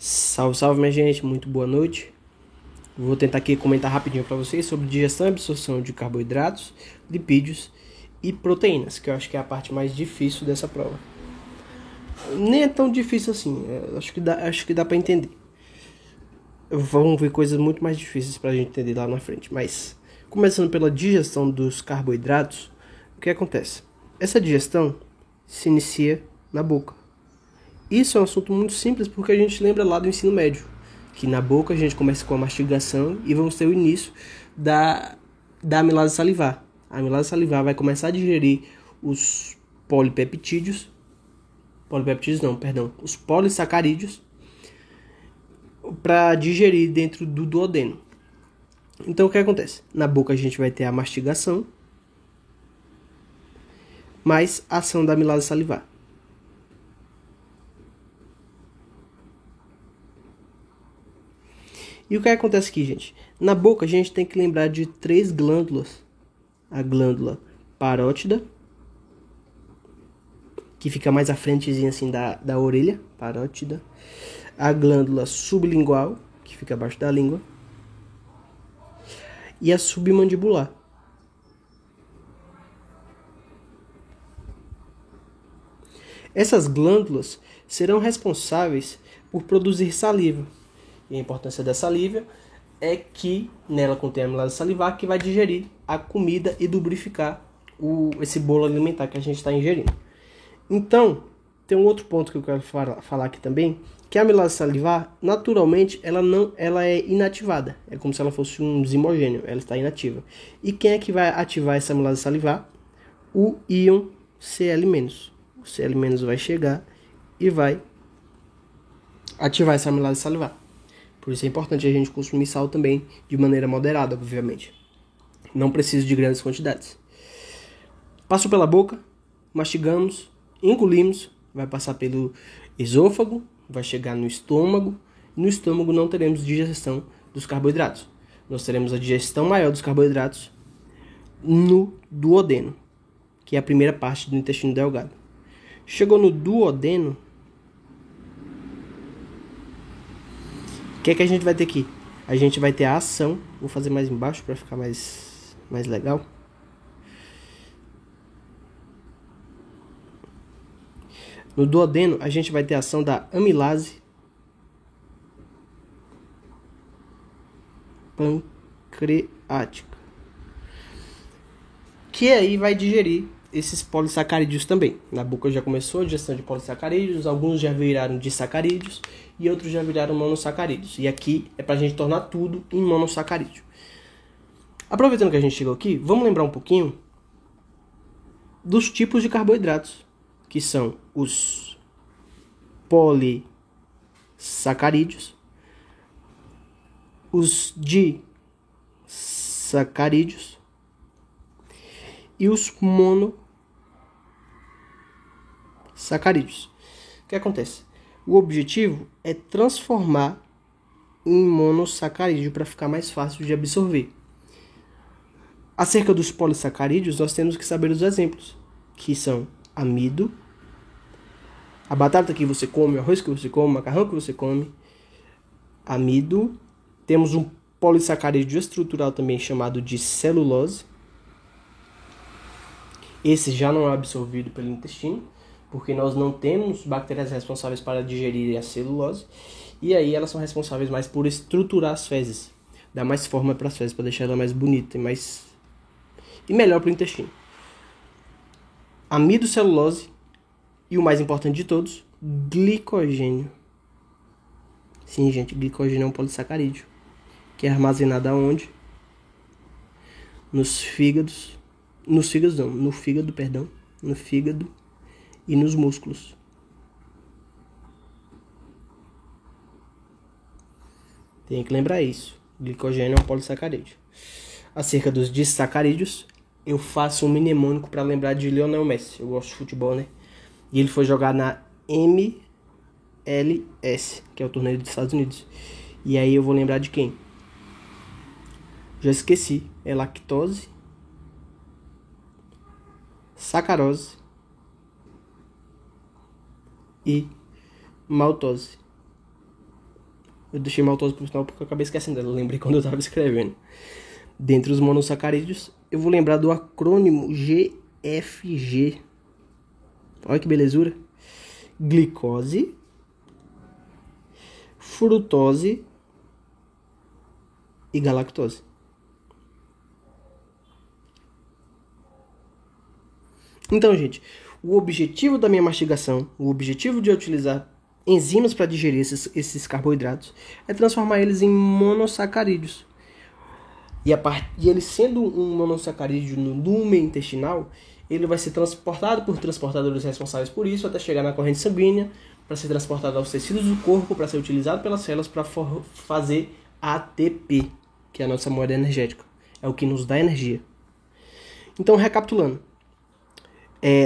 Salve, salve, minha gente, muito boa noite. Vou tentar aqui comentar rapidinho para vocês sobre digestão e absorção de carboidratos, lipídios e proteínas, que eu acho que é a parte mais difícil dessa prova. Nem é tão difícil assim, acho que dá para entender. Vão ver coisas muito mais difíceis para a gente entender lá na frente, mas começando pela digestão dos carboidratos, o que acontece? Essa digestão se inicia na boca. Isso é um assunto muito simples porque a gente lembra lá do ensino médio, que na boca a gente começa com a mastigação e vamos ter o início da amilase salivar. A amilase salivar vai começar a digerir os os polissacarídeos para digerir dentro do duodeno. Então o que acontece? Na boca a gente vai ter a mastigação mais a ação da amilase salivar. E o que acontece aqui, gente? Na boca a gente tem que lembrar de 3 glândulas. A glândula parótida, que fica mais à frentezinha assim da orelha, parótida. A glândula sublingual, que fica abaixo da língua. E a submandibular. Essas glândulas serão responsáveis por produzir saliva. E a importância da saliva é que nela contém a amilase salivar que vai digerir a comida e lubrificar esse bolo alimentar que a gente está ingerindo. Então, tem um outro ponto que eu quero falar aqui também, que a amilase salivar, naturalmente, ela é inativada. É como se ela fosse um desimogêneo, ela está inativa. E quem é que vai ativar essa amilase salivar? O íon Cl-. O Cl- vai chegar e vai ativar essa amilase salivar. Por isso é importante a gente consumir sal também de maneira moderada, obviamente. Não precisa de grandes quantidades. Passou pela boca, mastigamos, engolimos, vai passar pelo esôfago, vai chegar no estômago. No estômago não teremos digestão dos carboidratos. Nós teremos a digestão maior dos carboidratos no duodeno, que é a primeira parte do intestino delgado. Chegou no duodeno, o que é que a gente vai ter aqui? A gente vai ter a ação. Vou fazer mais embaixo para ficar mais legal. No duodeno, a gente vai ter a ação da amilase pancreática, que aí vai digerir esses polissacarídeos também. Na boca já começou a digestão de polissacarídeos, alguns já viraram disacarídeos e outros já viraram monossacarídeos. E aqui é pra gente tornar tudo em monossacarídeo. Aproveitando que a gente chegou aqui, vamos lembrar um pouquinho dos tipos de carboidratos, que são os polissacarídeos, os disacarídeos e os monossacarídeos. O que acontece? O objetivo é transformar em monossacarídeo para ficar mais fácil de absorver. Acerca dos polissacarídeos, nós temos que saber os exemplos, que são amido, a batata que você come, o arroz que você come, o macarrão que você come, amido. Temos um polissacarídeo estrutural também chamado de celulose. Esse já não é absorvido pelo intestino, porque nós não temos bactérias responsáveis para digerir a celulose, e aí elas são responsáveis mais por estruturar as fezes, dar mais forma para as fezes, para deixar ela mais bonita e melhor para o intestino. Amido, celulose e o mais importante de todos, glicogênio. Sim, gente, glicogênio é um polissacarídeo, que é armazenado aonde? No fígado e nos músculos. Tem que lembrar isso. Glicogênio é um polissacarídeo. Acerca dos disacarídeos, eu faço um mnemônico para lembrar de Lionel Messi. Eu gosto de futebol, né? E ele foi jogar na MLS, que é o torneio dos Estados Unidos. E aí eu vou lembrar de quem? Já esqueci. É lactose, sacarose e maltose. Eu deixei maltose pro final porque eu acabei esquecendo dela. Eu lembrei quando eu estava escrevendo. Dentre os monossacarídeos, eu vou lembrar do acrônimo GFG. Olha que belezura. Glicose, frutose e galactose. Então, gente, o objetivo da minha mastigação, o objetivo de eu utilizar enzimas para digerir esses carboidratos é transformar eles em monossacarídeos. E ele sendo um monossacarídeo no lumen intestinal, ele vai ser transportado por transportadores responsáveis por isso até chegar na corrente sanguínea, para ser transportado aos tecidos do corpo, para ser utilizado pelas células para fazer ATP, que é a nossa moeda energética. É o que nos dá energia. Então, recapitulando.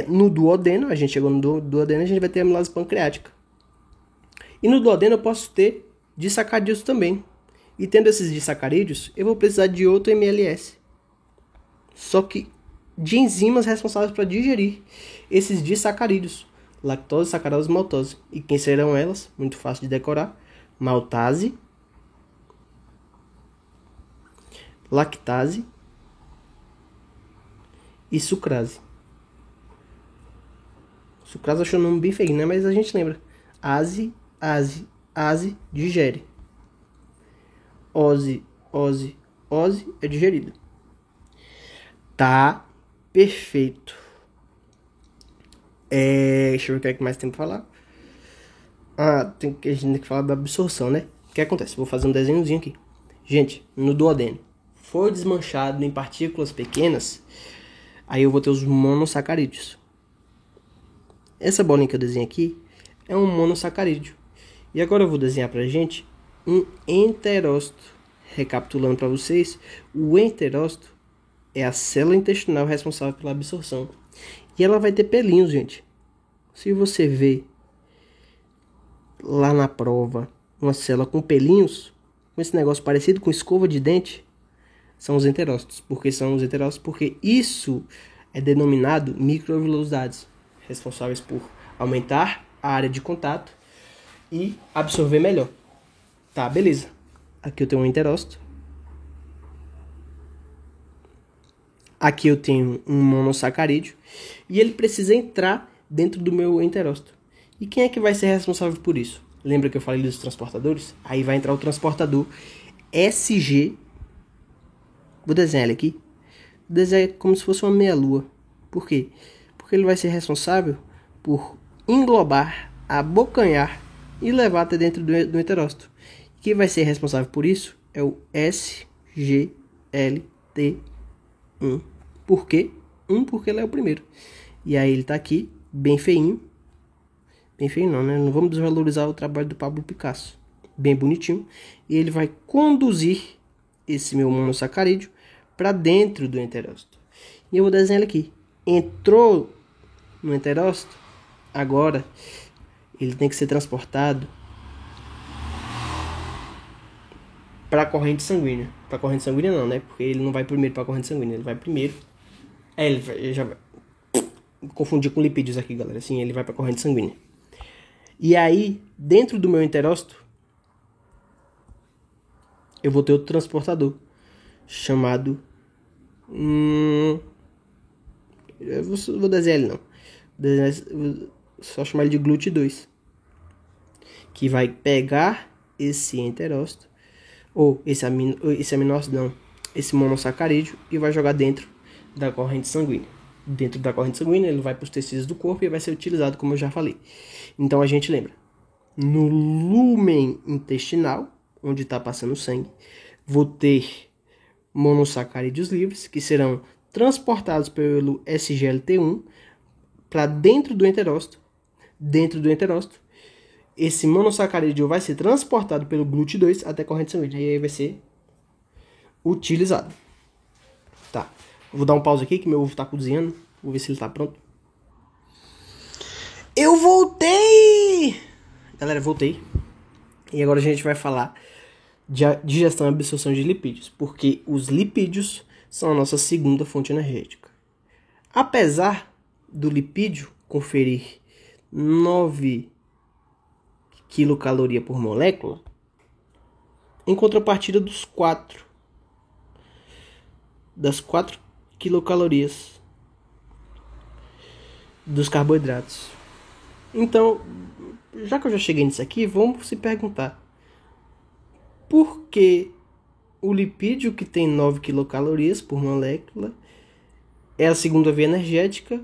No duodeno, a gente chegou no duodeno, a gente vai ter amilase pancreática. E no duodeno eu posso ter disacarídeos também. E tendo esses disacarídeos, eu vou precisar de outro MLS. Só que de enzimas responsáveis para digerir esses disacarídeos. Lactose, sacarose e maltose. E quem serão elas? Muito fácil de decorar. Maltase, lactase e sucrase. Sucrase achou um nome bem feio, né? Mas a gente lembra. Ase, digere. Ose é digerido. Tá perfeito. Deixa eu ver o que mais tem pra falar. A gente tem que falar da absorção, né? O que acontece? Vou fazer um desenhozinho aqui. Gente, no duodeno, for desmanchado em partículas pequenas, aí eu vou ter os monossacarídeos. Essa bolinha que eu desenho aqui é um monossacarídeo. E agora eu vou desenhar pra gente um enterócito. Recapitulando para vocês, o enterócito é a célula intestinal responsável pela absorção. E ela vai ter pelinhos, gente. Se você vê lá na prova uma célula com pelinhos, com esse negócio parecido com escova de dente, são os enterócitos. Por que são os enterócitos? Porque isso é denominado microvilosidades, responsáveis por aumentar a área de contato e absorver melhor. Tá, beleza. Aqui eu tenho um enterócito. Aqui eu tenho um monossacarídeo. E ele precisa entrar dentro do meu enterócito. E quem é que vai ser responsável por isso? Lembra que eu falei dos transportadores? Aí vai entrar o transportador SG. Vou desenhar ele aqui. Vou desenhar como se fosse uma meia-lua. Por quê? Porque ele vai ser responsável por englobar, abocanhar e levar até dentro do enterócito. Quem vai ser responsável por isso é o SGLT1. Por quê? Porque ele é o primeiro. E aí ele tá aqui, bem feinho. Bem feio não, né? Não vamos desvalorizar o trabalho do Pablo Picasso. Bem bonitinho. E ele vai conduzir esse meu monossacarídeo para dentro do enterócito. E eu vou desenhar ele aqui. Entrou no enterócito. Agora ele tem que ser transportado para a corrente sanguínea. Para a corrente sanguínea não, né? Porque ele não vai primeiro para a corrente sanguínea. Ele vai primeiro. Ele já vai. Confundi com lipídios aqui, galera. Sim, ele vai para a corrente sanguínea. E aí, dentro do meu enterócito, eu vou ter outro transportador chamado. Eu vou desenhar ele não. Vou só chamar ele de GLUT2. Que vai pegar esse enterócito, ou esse aminócido não, esse monossacarídeo, e vai jogar dentro da corrente sanguínea. Dentro da corrente sanguínea, ele vai para os tecidos do corpo e vai ser utilizado, como eu já falei. Então a gente lembra, no lumen intestinal, onde está passando o sangue, vou ter monossacarídeos livres, que serão transportados pelo SGLT1 para dentro do enterócito. Dentro do enterócito, esse monossacarídeo vai ser transportado pelo GLUT2 até a corrente sanguínea. E aí vai ser utilizado. Tá. Vou dar um pause aqui que meu ovo tá cozinhando. Vou ver se ele tá pronto. Eu voltei! Galera, voltei. E agora a gente vai falar de digestão e absorção de lipídios. Porque os lipídios são a nossa segunda fonte energética. Apesar do lipídio conferir 9 quilocaloria por molécula, em contrapartida das 4 quilocalorias dos carboidratos. Então, já que eu já cheguei nisso aqui, vamos se perguntar: por que o lipídio, que tem 9 quilocalorias por molécula, é a segunda via energética,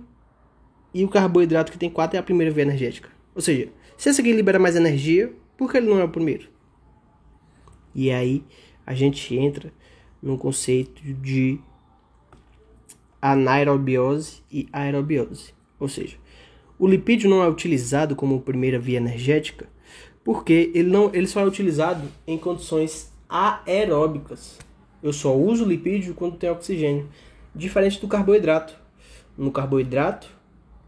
e o carboidrato, que tem 4, é a primeira via energética? Ou seja, se esse aqui libera mais energia, por que ele não é o primeiro? E aí a gente entra no conceito de anaerobiose e aerobiose. Ou seja, o lipídio não é utilizado como primeira via energética porque ele só é utilizado em condições aeróbicas. Eu só uso o lipídio quando tem oxigênio, diferente do carboidrato. No carboidrato,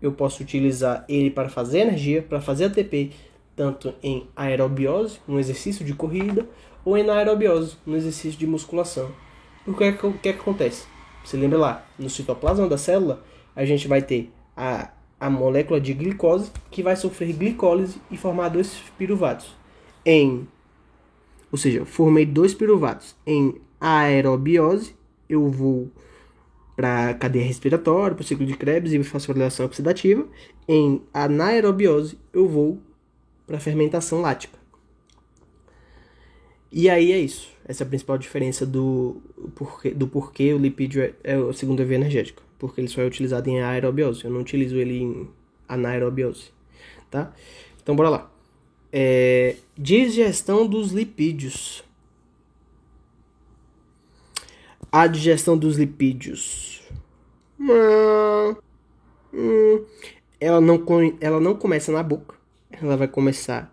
eu posso utilizar ele para fazer energia, para fazer ATP, tanto em aerobiose, no exercício de corrida, ou em anaerobiose, no exercício de musculação. O que acontece? Você lembra lá, no citoplasma da célula, a gente vai ter a molécula de glicose, que vai sofrer glicólise e formar 2 piruvatos. Ou seja, eu formei 2 piruvatos. Em aerobiose, eu vou para a cadeia respiratória, para o ciclo de Krebs e fosforilação oxidativa. Em anaerobiose, eu vou para a fermentação lática. E aí é isso. Essa é a principal diferença do porquê o lipídio é a segunda via energética. Porque ele só é utilizado em aerobiose. Eu não utilizo ele em anaerobiose. Tá? Então, bora lá. Digestão dos lipídios. A digestão dos lipídios. Ela não começa na boca. Ela vai começar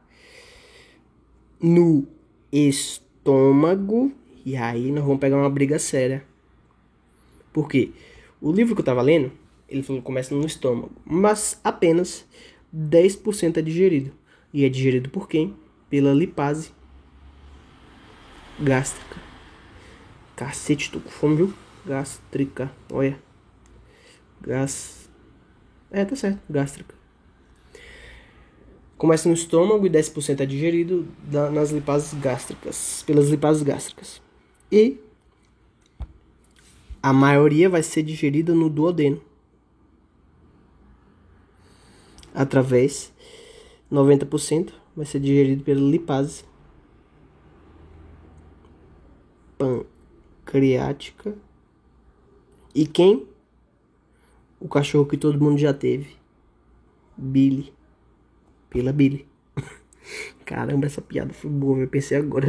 no estômago. E aí nós vamos pegar uma briga séria. Por quê? O livro que eu tava lendo, ele falou que começa no estômago. Mas apenas 10% é digerido. E é digerido por quem? Pela lipase gástrica. Cacete, tô com fome, viu? Gástrica. Olha. Tá certo. Gástrica. Começa no estômago e 10% é digerido nas lipases gástricas. Pelas lipases gástricas. E a maioria vai ser digerida no duodeno. Através, 90% vai ser digerido pela lipase pancreática. E quem? O cachorro que todo mundo já teve. Billy. Pela Billy. Caramba, essa piada foi boa, eu pensei agora.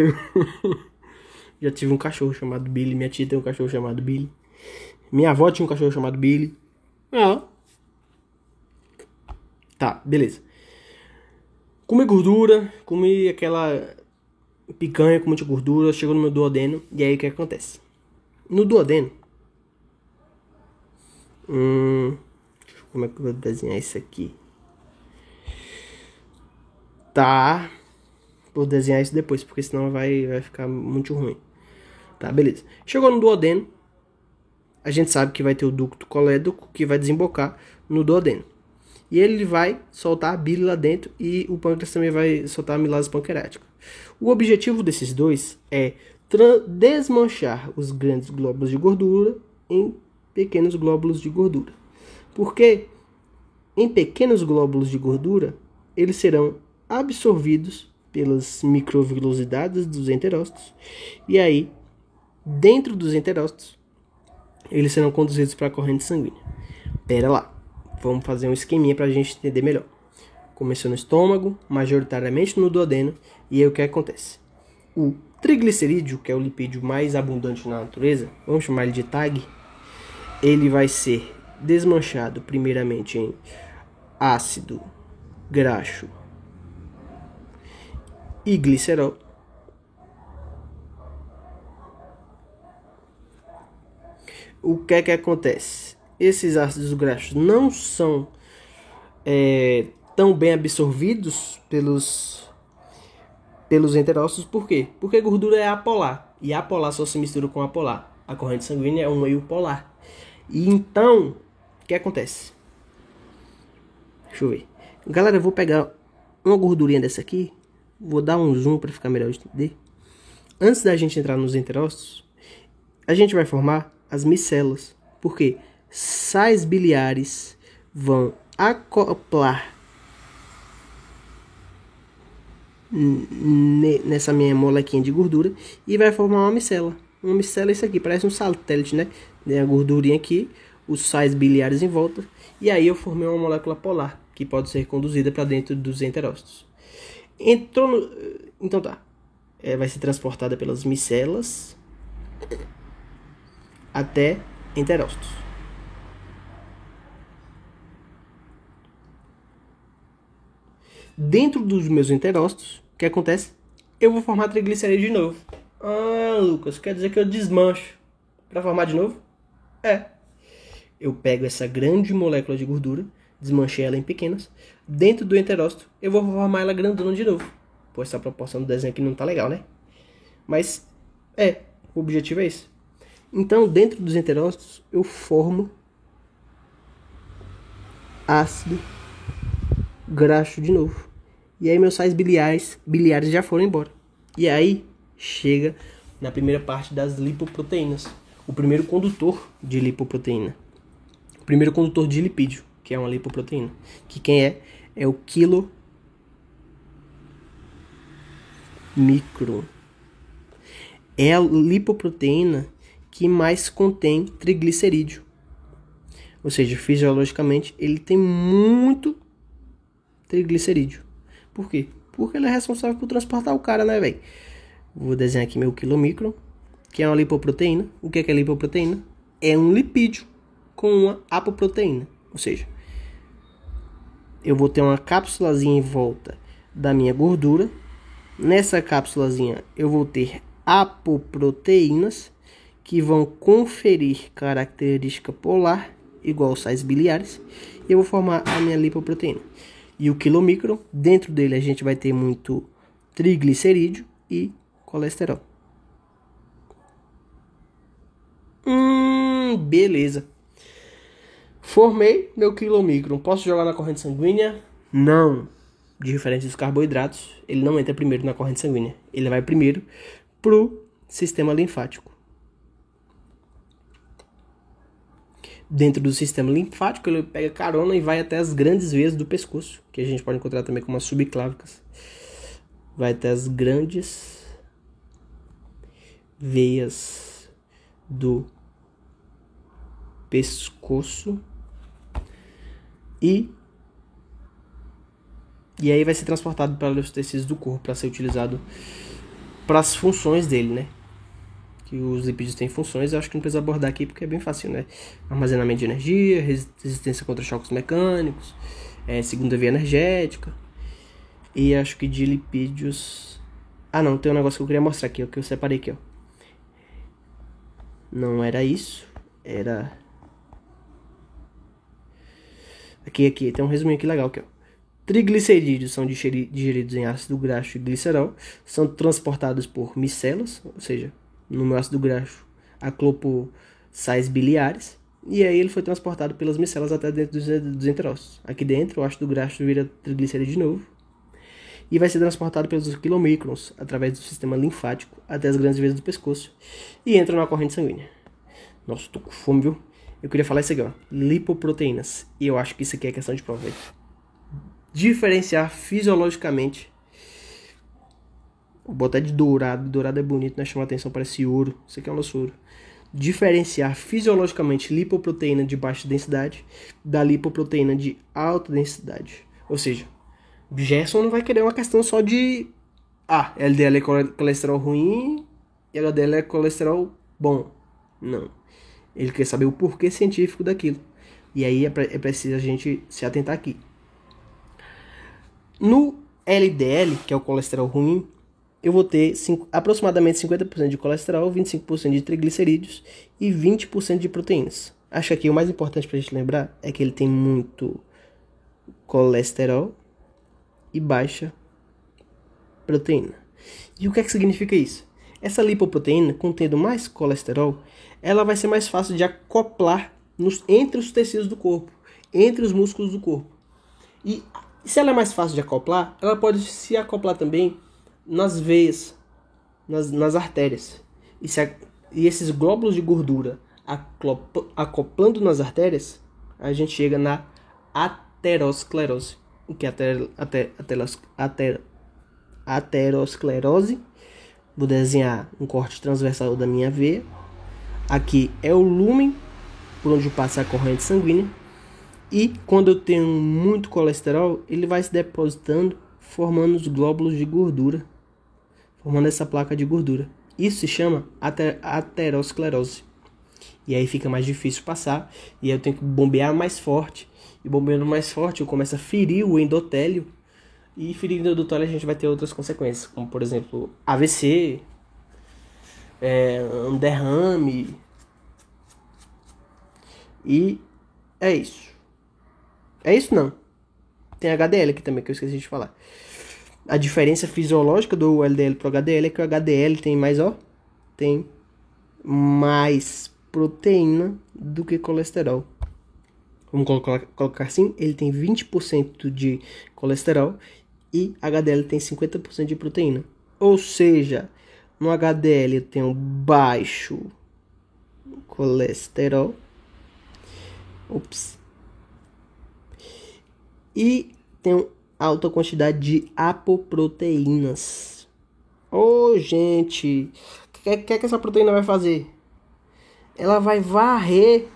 Já tive um cachorro chamado Billy. Minha tia tem um cachorro chamado Billy. Minha avó tinha um cachorro chamado Billy. Tá, beleza. Comi gordura, comi aquela picanha com muita gordura, chegou no meu duodeno. E aí o que acontece? No duodeno, como é que eu vou desenhar isso aqui? Tá, vou desenhar isso depois, porque senão vai ficar muito ruim. Tá, beleza. Chegou no duodeno, a gente sabe que vai ter o ducto colédoco, que vai desembocar no duodeno. E ele vai soltar a bile lá dentro, e o pâncreas também vai soltar a amilase pancreática. O objetivo desses dois é desmanchar os grandes glóbulos de gordura em pequenos glóbulos de gordura. Porque em pequenos glóbulos de gordura, eles serão absorvidos pelas microvilosidades dos enterócitos. E aí, dentro dos enterócitos, eles serão conduzidos para a corrente sanguínea. Pera lá, vamos fazer um esqueminha para a gente entender melhor. Começou no estômago, majoritariamente no duodeno, e aí o que acontece? O triglicerídeo, que é o lipídio mais abundante na natureza, vamos chamar ele de TAG, ele vai ser desmanchado primeiramente em ácido graxo e glicerol. O que é que acontece? Esses ácidos graxos não são tão bem absorvidos pelos enterócitos. Por quê? Porque a gordura é apolar, e apolar só se mistura com apolar. A corrente sanguínea é um meio polar. E então, o que acontece? Deixa eu ver. Galera, eu vou pegar uma gordurinha dessa aqui, vou dar um zoom para ficar melhor de entender. Antes da gente entrar nos enterócitos, a gente vai formar as micelas. Por quê? Sais biliares vão acoplar nessa minha molequinha de gordura e vai formar uma micela. Uma micela é isso aqui, parece um satélite, né? Tem a gordurinha aqui, os sais biliares em volta, e aí eu formei uma molécula polar, que pode ser conduzida para dentro dos enterócitos. Então tá, vai ser transportada pelas micelas até enterócitos. Dentro dos meus enterócitos, o que acontece? Eu vou formar triglicerídeo de novo. Ah, Lucas, quer dizer que eu desmancho para formar de novo? Eu pego essa grande molécula de gordura, desmanchei ela em pequenas. Dentro do enterócito, eu vou formar ela grandona de novo. Pô, essa proporção do desenho aqui não tá legal, né? Mas, o objetivo é esse. Então, dentro dos enterócitos, eu formo ácido graxo de novo. E aí meus sais biliares já foram embora. E aí chega na primeira parte das lipoproteínas. O primeiro condutor de lipoproteína. O primeiro condutor de lipídio, que é uma lipoproteína. Que quem é? É o quilomicron. É a lipoproteína que mais contém triglicerídeo. Ou seja, fisiologicamente, ele tem muito triglicerídeo. Por quê? Porque ele é responsável por transportar o cara, né, velho? Vou desenhar aqui meu quilomicron, que é uma lipoproteína. O que é lipoproteína? É um lipídio com uma apoproteína. Ou seja, eu vou ter uma cápsulazinha em volta da minha gordura. Nessa cápsulazinha eu vou ter apoproteínas que vão conferir característica polar igual aos sais biliares. E eu vou formar a minha lipoproteína. E o quilomicron, dentro dele a gente vai ter muito triglicerídeo e colesterol. Beleza. Formei meu quilomicron. Posso jogar na corrente sanguínea? Não. Diferente dos carboidratos, ele não entra primeiro na corrente sanguínea. Ele vai primeiro pro sistema linfático. Dentro do sistema linfático, ele pega carona e vai até as grandes veias do pescoço, que a gente pode encontrar também como as subclávicas. Vai até as grandes veias do pescoço e aí vai ser transportado para os tecidos do corpo para ser utilizado para as funções dele, né? Que os lipídios têm funções, eu acho que não precisa abordar aqui porque é bem fácil, né? Armazenamento de energia, resistência contra choques mecânicos, segunda via energética. E acho que de lipídios... Ah, não, tem um negócio que eu queria mostrar aqui, ó, que eu separei aqui, ó. Não era isso, era... Aqui, tem um resuminho aqui legal aqui, ó. Triglicerídeos são digeridos em ácido graxo e glicerol, são transportados por micelas, ou seja, no meu ácido graxo acoplou sais biliares, e aí ele foi transportado pelas micelas até dentro dos enterócitos. Aqui dentro o ácido graxo vira triglicerídeo de novo, e vai ser transportado pelos quilomicrons através do sistema linfático até as grandes veias do pescoço, e entra na corrente sanguínea. Nossa, tô com fome, viu? Eu queria falar isso aqui, ó, lipoproteínas, e eu acho que isso aqui é questão de prova, hein? Diferenciar fisiologicamente. Vou botar de dourado. Dourado é bonito, né? Chama atenção, parece ouro. Isso aqui é o nosso ouro. Diferenciar fisiologicamente lipoproteína de baixa densidade da lipoproteína de alta densidade. Ou seja, Gerson não vai querer uma questão só de LDL é colesterol ruim e LDL é colesterol bom. Não. Ele quer saber o porquê científico daquilo. E aí é preciso a gente se atentar aqui. No LDL, que é o colesterol ruim, eu vou ter aproximadamente 50% de colesterol, 25% de triglicerídeos e 20% de proteínas. Acho que o mais importante para a gente lembrar é que ele tem muito colesterol e baixa proteína. E o que é que significa isso? Essa lipoproteína, contendo mais colesterol, ela vai ser mais fácil de acoplar entre os tecidos do corpo, entre os músculos do corpo. E se ela é mais fácil de acoplar, ela pode se acoplar também nas veias. nas artérias. E esses glóbulos de gordura acoplando nas artérias, a gente chega na aterosclerose. O que é aterosclerose? Vou desenhar um corte transversal da minha veia. Aqui é o lúmen por onde passa a corrente sanguínea. E quando eu tenho muito colesterol, ele vai se depositando, formando os glóbulos de gordura, formando essa placa de gordura. Isso se chama aterosclerose. E aí fica mais difícil passar, e aí eu tenho que bombear mais forte. E bombeando mais forte, eu começo a ferir o endotélio. E ferindo o endotélio, a gente vai ter outras consequências, como por exemplo, AVC, um derrame. E é isso. É isso não. Tem HDL aqui também, que eu esqueci de falar. A diferença fisiológica do LDL pro HDL é que o HDL tem mais proteína do que colesterol. Vamos colocar assim, ele tem 20% de colesterol e HDL tem 50% de proteína. Ou seja, no HDL eu tenho baixo colesterol. E tem alta quantidade de apoproteínas. Gente, o que essa proteína vai fazer? Ela vai varrer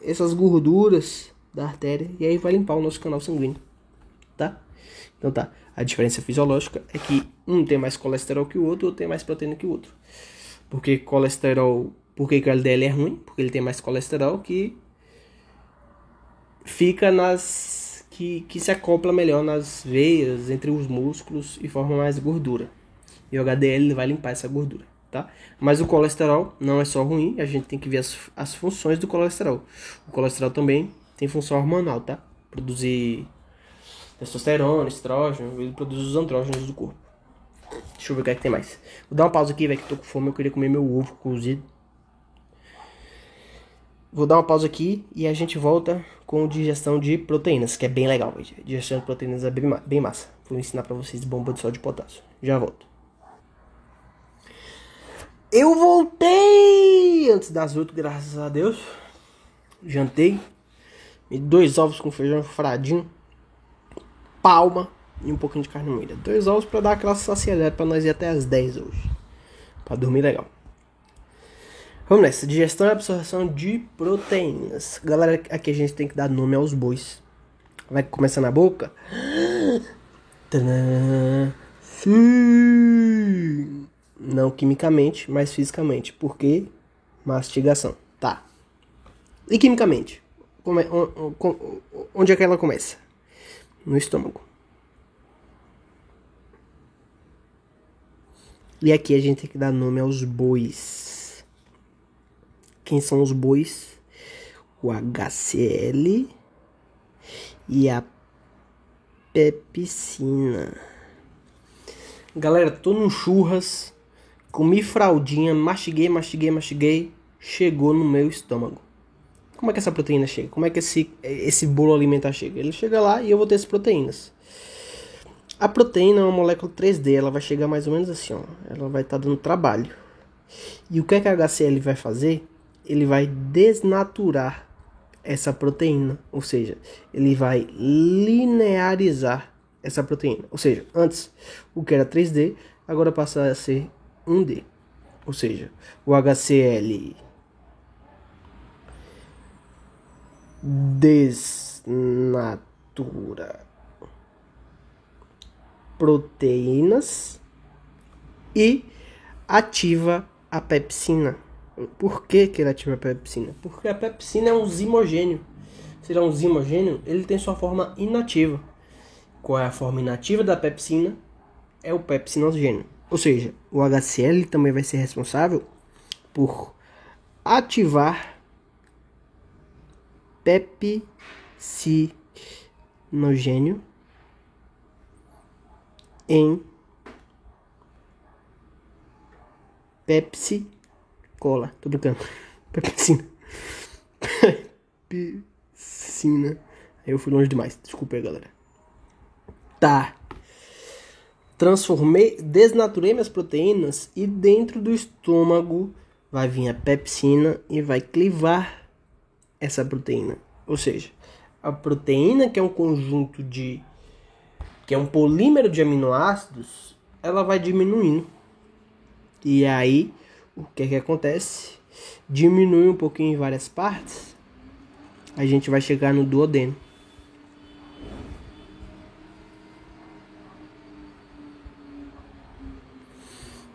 essas gorduras da artéria e aí vai limpar o nosso canal sanguíneo, tá? Então tá, a diferença fisiológica é que um tem mais colesterol que o outro tem mais proteína que o outro. Porque colesterol, por que o LDL é ruim? Porque ele tem mais colesterol que fica que se acopla melhor nas veias, entre os músculos e forma mais gordura. E o HDL vai limpar essa gordura, tá? Mas o colesterol não é só ruim, a gente tem que ver as funções do colesterol. O colesterol também tem função hormonal, tá? Produzir testosterona, estrógeno, ele produz os andrógenos do corpo. Deixa eu ver o que é que tem mais. Vou dar uma pausa aqui, velho, que eu tô com fome, eu queria comer meu ovo cozido. Vou dar uma pausa aqui e a gente volta com digestão de proteínas, que é bem legal. Digestão de proteínas é bem massa. Vou ensinar pra vocês bomba de sódio e potássio. Já volto. Eu voltei antes das 8, graças a Deus. Jantei. E 2 ovos com feijão fradinho, palma e um pouquinho de carne moída. 2 ovos pra dar aquela saciedade pra nós ir até as 10 hoje. Pra dormir legal. Vamos nessa, digestão e absorção de proteínas. Galera, aqui a gente tem que dar nome aos bois. Vai começar na boca. Sim. Não quimicamente, mas fisicamente. Porque mastigação. Tá. E quimicamente? Onde é que ela começa? No estômago. E aqui a gente tem que dar nome aos bois. Quem são os bois? O HCl e a pepsina. Galera, tô no churras, comi fraldinha, mastiguei, chegou no meu estômago. Como é que essa proteína chega? Como é que esse bolo alimentar chega? Ele chega lá e eu vou ter as proteínas. A proteína é uma molécula 3D, ela vai chegar mais ou menos assim, ó. Ela vai estar dando trabalho. E o que é que a HCl vai fazer? Ele vai desnaturar essa proteína, ou seja, ele vai linearizar essa proteína. Ou seja, antes o que era 3D, agora passa a ser 1D. Ou seja, o HCl desnatura proteínas e ativa a pepsina. Por que ele ativa a pepsina? Porque a pepsina é um zimogênio. Se ele é um zimogênio, ele tem sua forma inativa. Qual é a forma inativa da pepsina? É o pepsinogênio. Ou seja, o HCl também vai ser responsável por ativar pepsinogênio em Pepsi Cola. Tô brincando. Pepsina. Pepsina. Aí eu fui longe demais. Desculpa aí, galera. Tá. desnaturei minhas proteínas e dentro do estômago vai vir a pepsina e vai clivar essa proteína. Ou seja, a proteína, que é um conjunto que é um polímero de aminoácidos, ela vai diminuindo. E aí, o que é que acontece? Diminui um pouquinho em várias partes, a gente vai chegar no duodeno.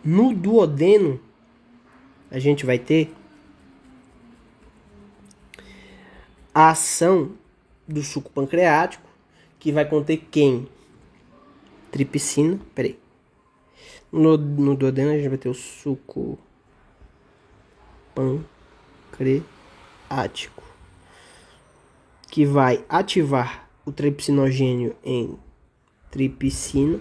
No duodeno, a gente vai ter a ação do suco pancreático, que vai conter quem? Tripsina. Peraí. No duodeno, a gente vai ter o suco pancreático, que vai ativar o tripsinogênio em tripsina.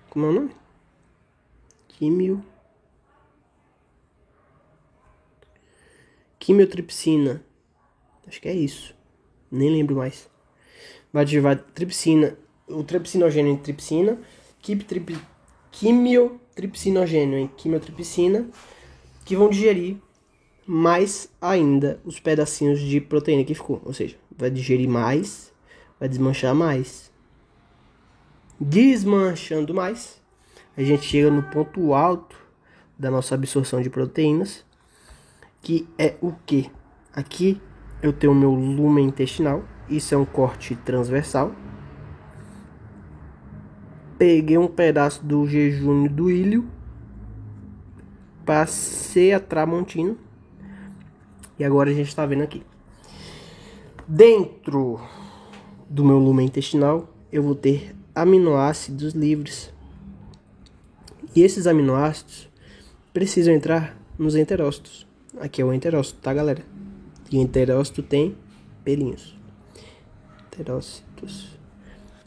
Como é o nome? Quimiotripsina. Acho que é isso. Nem lembro mais. Vai ativar tripsina, o tripsinogênio em tripsina, quimiotripsinogênio em quimiotripsina, que vão digerir mais ainda os pedacinhos de proteína que ficou. Ou seja, vai digerir mais, vai desmanchar mais. Desmanchando mais, a gente chega no ponto alto da nossa absorção de proteínas, que é o que? Aqui eu tenho o meu lumen intestinal. Isso é um corte transversal. Peguei um pedaço do jejunho do ilho, passei a tramontina, e agora a gente está vendo aqui. Dentro do meu lumen intestinal, eu vou ter aminoácidos livres. E esses aminoácidos precisam entrar nos enterócitos. Aqui é o enterócito, tá, galera? E enterócito tem pelinhos. Enterócitos.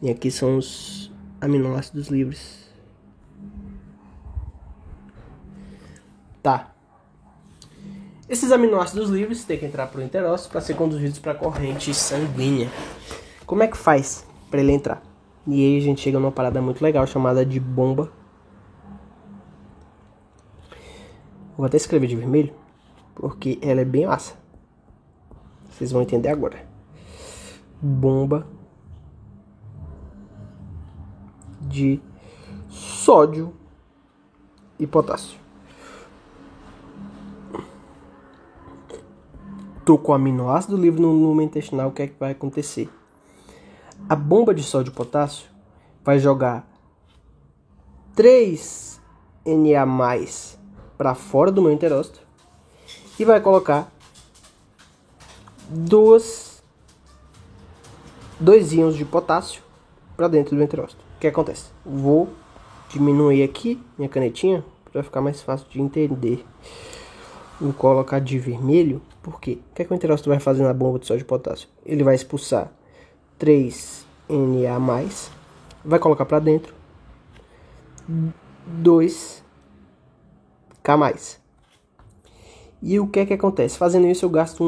E aqui são os aminoácidos livres. Tá. Esses aminoácidos livres têm que entrar para o enterócito para ser conduzidos para a corrente sanguínea. Como é que faz para ele entrar? E aí a gente chega numa parada muito legal chamada de bomba. Vou até escrever de vermelho, porque ela é bem massa. Vocês vão entender agora. Bomba de sódio e potássio. Tô com aminoácido livre no lumen intestinal. O que é que vai acontecer? A bomba de sódio e potássio vai jogar 3 Na+ para fora do meu enterócito e vai colocar dois íons de potássio para dentro do enterócito. O que acontece? Vou diminuir aqui minha canetinha para ficar mais fácil de entender. Vou colocar de vermelho, porque o que é que o enterócito vai fazer na bomba de sódio e potássio? Ele vai expulsar 3 Na+, vai colocar para dentro 2K+. E o que é que acontece? Fazendo isso eu gasto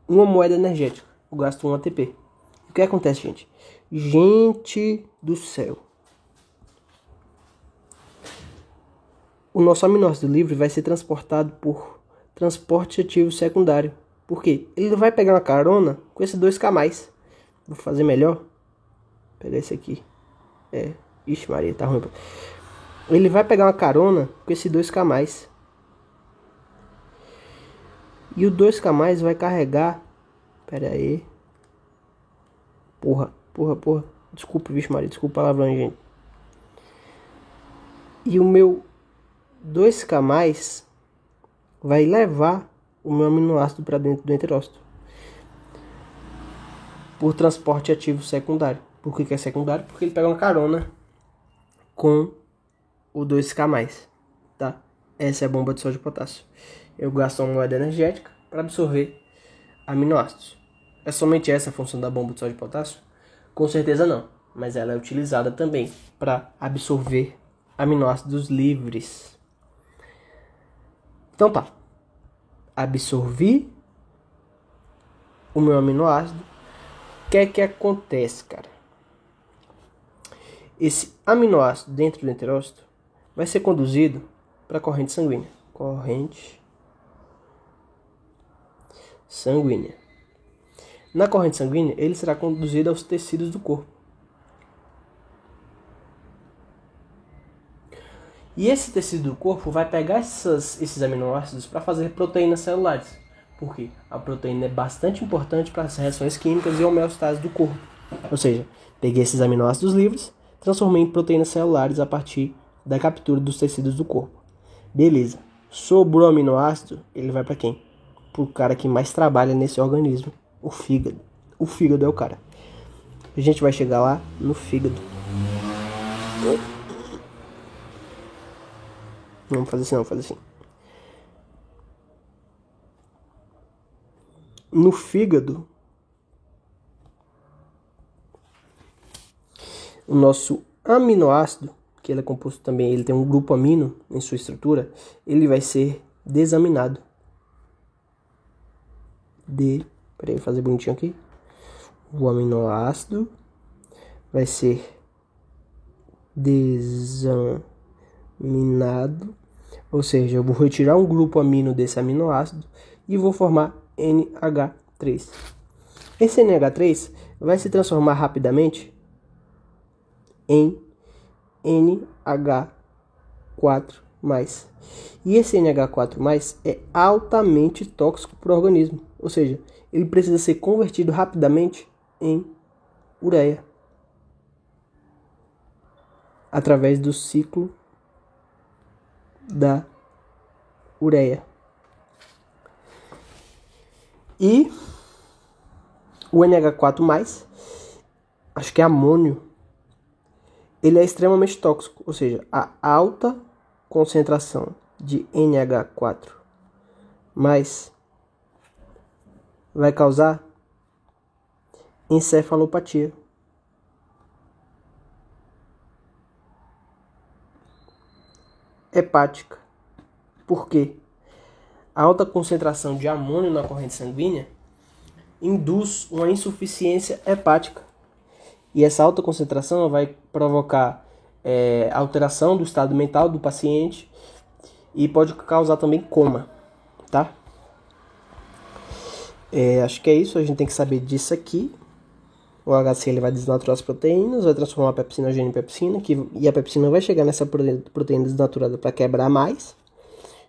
uma moeda energética. Eu gasto 1 ATP. O que acontece, gente? Gente do céu. O nosso aminoácido livre vai ser transportado por transporte ativo secundário. Por quê? Ele vai pegar uma carona com esse 2K+. Vou fazer melhor. Pegar esse aqui. Ixi Maria, tá ruim. Ele vai pegar uma carona com esse 2K+. E o 2K+ vai carregar. Pera aí. Porra. Desculpa, vixe Maria. Desculpa o palavrão, gente. E o meu 2K+ vai levar o meu aminoácido para dentro do enterócito. Por transporte ativo secundário. Por que é secundário? Porque ele pega uma carona com o 2K+. Tá? Essa é a bomba de sódio e potássio. Eu gasto uma moeda energética para absorver aminoácidos. É somente essa a função da bomba de sódio e potássio? Com certeza não. Mas ela é utilizada também para absorver aminoácidos livres. Então tá. Absorvi o meu aminoácido. que é que acontece, cara? Esse aminoácido dentro do enterócito vai ser conduzido para a corrente sanguínea. Corrente sanguínea. Na corrente sanguínea, ele será conduzido aos tecidos do corpo. E esse tecido do corpo vai pegar esses aminoácidos para fazer proteínas celulares. Por quê? A proteína é bastante importante para as reações químicas e homeostase do corpo. Ou seja, peguei esses aminoácidos livres, transformei em proteínas celulares a partir da captura dos tecidos do corpo. Beleza. Sobrou o aminoácido, ele vai para quem? Para o cara que mais trabalha nesse organismo, o fígado. O fígado é o cara. A gente vai chegar lá no fígado. Vamos fazer assim, vamos fazer assim. No fígado, o nosso aminoácido, que ele é composto também, ele tem um grupo amino em sua estrutura, ele vai ser desaminado. Peraí, vou fazer bonitinho aqui. O aminoácido vai ser desaminado, ou seja, eu vou retirar um grupo amino desse aminoácido e vou formar NH3. Esse NH3 vai se transformar rapidamente em NH4+. E esse NH4+ é altamente tóxico para o organismo, ou seja, ele precisa ser convertido rapidamente em ureia através do ciclo da ureia. E o NH4+, acho que é amônio, ele é extremamente tóxico, ou seja, a alta concentração de NH4+ vai causar encefalopatia. Hepática. Por quê? A alta concentração de amônio na corrente sanguínea induz uma insuficiência hepática. E essa alta concentração vai provocar alteração do estado mental do paciente e pode causar também coma, tá? Acho que é isso, a gente tem que saber disso aqui. O HC ele vai desnaturar as proteínas, vai transformar a pepsinogênio em pepsina, e a pepsina vai chegar nessa proteína desnaturada para quebrar mais.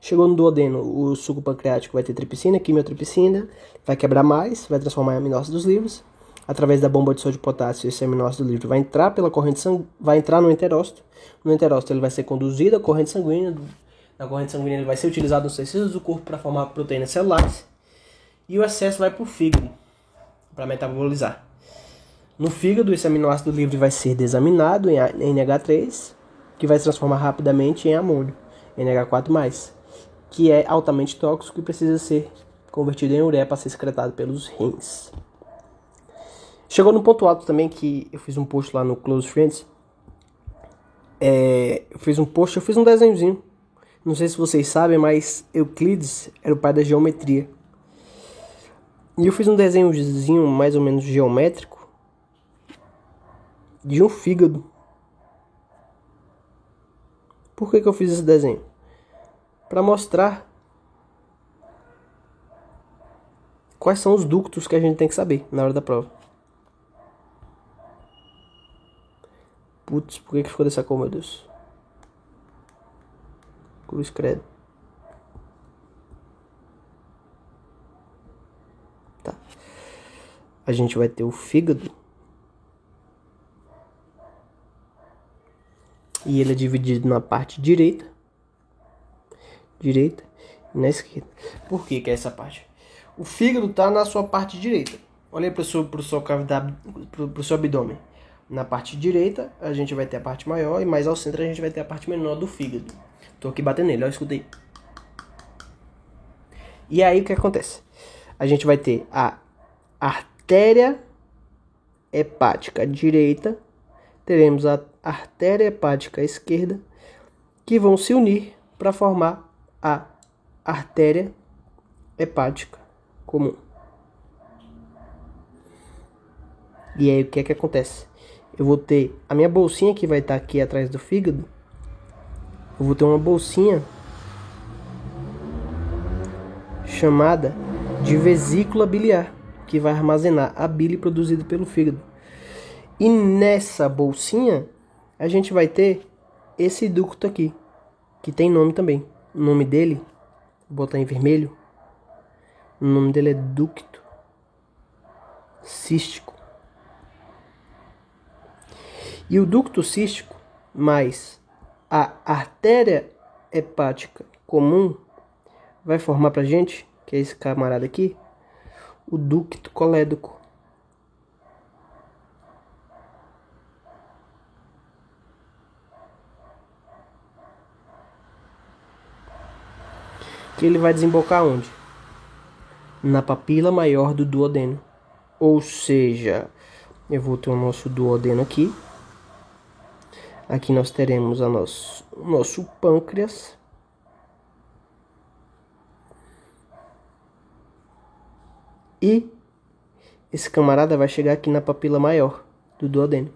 Chegou no duodeno, o suco pancreático vai ter tripsina, quimiotripsina, vai quebrar mais, vai transformar em aminoácidos livres. Através da bomba de sódio e potássio, esse aminoácido livre vai entrar pela corrente vai entrar no enterócito. No enterócito ele vai ser conduzido à corrente sanguínea. Na corrente sanguínea ele vai ser utilizado nos tecidos do corpo para formar proteínas celulares. E o excesso vai para o fígado para metabolizar. No fígado, esse aminoácido livre vai ser desaminado em NH3, que vai se transformar rapidamente em amônio, NH4+, que é altamente tóxico e precisa ser convertido em ureia para ser excretado pelos rins. Chegou no ponto alto também, que eu fiz um post lá no Close Friends. Eu fiz um desenhozinho. Não sei se vocês sabem, mas Euclides era o pai da geometria. E eu fiz um desenhozinho mais ou menos geométrico de um fígado. Por que eu fiz esse desenho? Para mostrar quais são os ductos que a gente tem que saber na hora da prova. Putz, por que ficou dessa cor, meu Deus? Cruz credo. Tá. A gente vai ter o fígado. E ele é dividido na parte direita e na esquerda. Por que é essa parte? O fígado está na sua parte direita. Olha aí para o seu abdômen. Na parte direita, a gente vai ter a parte maior, e mais ao centro a gente vai ter a parte menor do fígado. Tô aqui batendo nele, ó, escutei. E aí o que acontece? A gente vai ter a artéria hepática direita, teremos a artéria hepática esquerda, que vão se unir para formar a artéria hepática comum. E aí o que é que acontece? Eu vou ter a minha bolsinha que vai estar aqui atrás do fígado. Eu vou ter uma bolsinha chamada de vesícula biliar, que vai armazenar a bile produzida pelo fígado. E nessa bolsinha a gente vai ter esse ducto aqui, que tem nome também. O nome dele, vou botar em vermelho, o nome dele é ducto cístico. E o ducto cístico mais a artéria hepática comum vai formar pra gente, que é esse camarada aqui, o ducto colédoco. Que ele vai desembocar onde? Na papila maior do duodeno. Ou seja, eu vou ter o nosso duodeno aqui. Aqui nós teremos o nosso pâncreas. E esse camarada vai chegar aqui na papila maior do duodeno.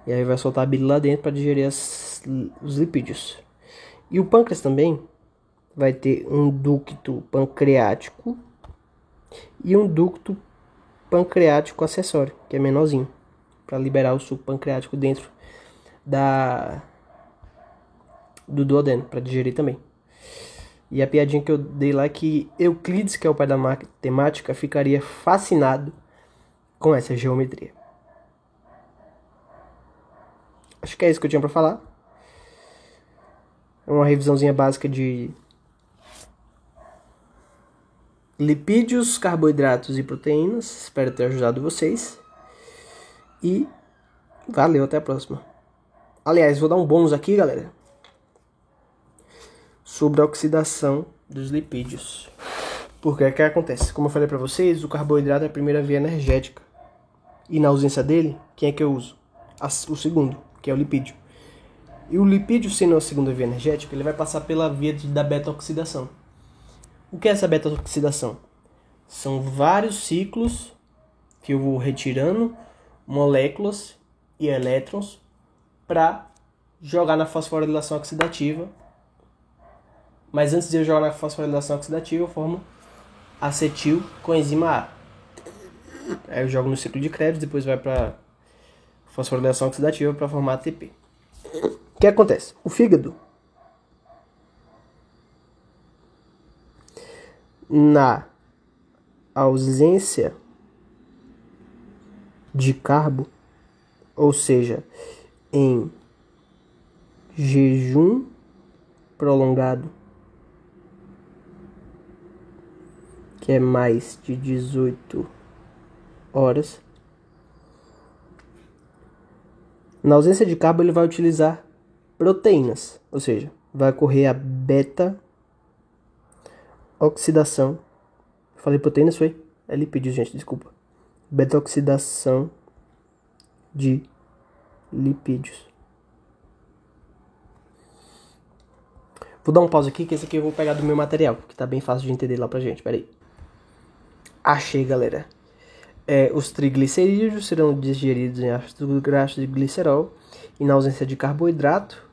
E aí vai soltar a bile lá dentro para digerir os lipídios. E o pâncreas também vai ter um ducto pancreático e um ducto pancreático acessório, que é menorzinho, para liberar o suco pancreático dentro do duodeno, para digerir também. E a piadinha que eu dei lá é que Euclides, que é o pai da matemática, ficaria fascinado com essa geometria. Acho que é isso que eu tinha para falar. É uma revisãozinha básica de lipídios, carboidratos e proteínas. Espero ter ajudado vocês. E valeu, até a próxima. Aliás, vou dar um bônus aqui, galera, sobre a oxidação dos lipídios. Porque o que acontece? Como eu falei para vocês, o carboidrato é a primeira via energética. E na ausência dele, quem é que eu uso? O segundo, que é o lipídio. E o lipídio, sendo a segunda via energética, ele vai passar pela via da beta-oxidação. O que é essa beta-oxidação? São vários ciclos que eu vou retirando moléculas e elétrons para jogar na fosforilação oxidativa. Mas antes de eu jogar na fosforilação oxidativa, eu formo acetil coenzima A. Aí eu jogo no ciclo de Krebs, depois vai para fosforilação oxidativa para formar ATP. O que acontece? O fígado, na ausência de carbo, ou seja, em jejum prolongado, que é mais de 18 horas, na ausência de carbo ele vai utilizar proteínas, ou seja, vai ocorrer a beta-oxidação. Falei proteínas, foi? É lipídios, gente, desculpa. Beta-oxidação de lipídios. Vou dar um pause aqui, que esse aqui eu vou pegar do meu material, que tá bem fácil de entender lá pra gente, peraí. Achei, galera. Os triglicerídeos serão digeridos em ácido graxo de glicerol, e na ausência de carboidrato,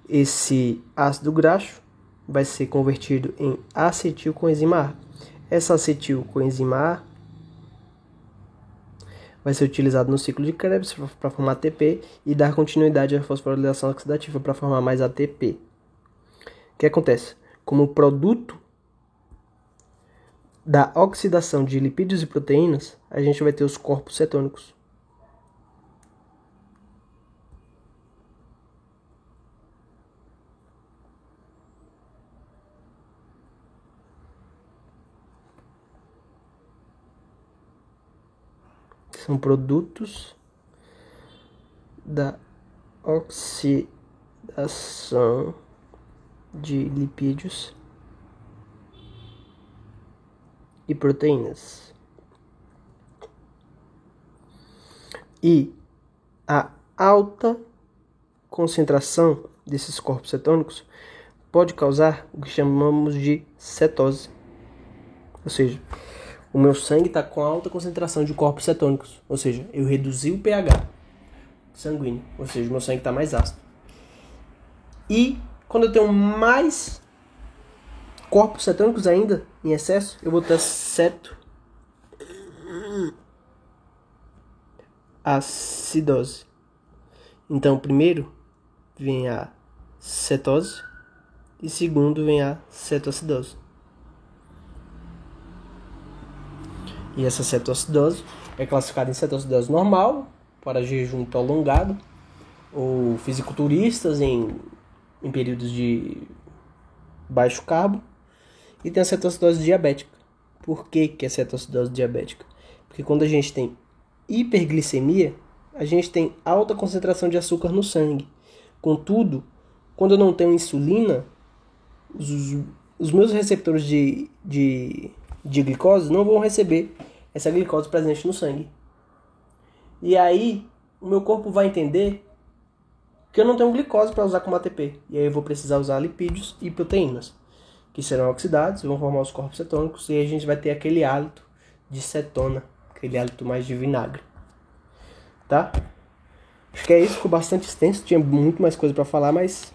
esse ácido graxo vai ser convertido em acetilcoenzima A. Essa acetilcoenzima A vai ser utilizada no ciclo de Krebs para formar ATP e dar continuidade à fosforilação oxidativa para formar mais ATP. O que acontece? Como produto da oxidação de lipídios e proteínas, a gente vai ter os corpos cetônicos. São produtos da oxidação de lipídios e proteínas. E a alta concentração desses corpos cetônicos pode causar o que chamamos de cetose. Ou seja, o meu sangue está com alta concentração de corpos cetônicos, ou seja, eu reduzi o pH sanguíneo, ou seja, o meu sangue está mais ácido. E quando eu tenho mais corpos cetônicos ainda em excesso, eu vou ter cetoacidose. Então, primeiro vem a cetose e segundo vem a cetoacidose. E essa cetoacidose é classificada em cetoacidose normal, para jejum prolongado, ou fisiculturistas em períodos de baixo carbo, e tem a cetoacidose diabética. Por que é cetoacidose diabética? Porque quando a gente tem hiperglicemia, a gente tem alta concentração de açúcar no sangue. Contudo, quando eu não tenho insulina, os meus receptores de glicose não vão receber essa glicose presente no sangue. E aí, o meu corpo vai entender que eu não tenho glicose para usar como ATP. E aí eu vou precisar usar lipídios e proteínas, que serão oxidados, vão formar os corpos cetônicos, e aí a gente vai ter aquele hálito de cetona, aquele hálito mais de vinagre. Tá? Acho que é isso, ficou bastante extenso, tinha muito mais coisa para falar, mas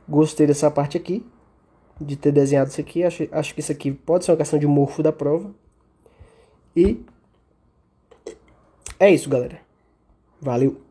gostei dessa parte aqui, de ter desenhado isso aqui. Acho que isso aqui pode ser uma questão de morfo da prova. E é isso, galera. Valeu!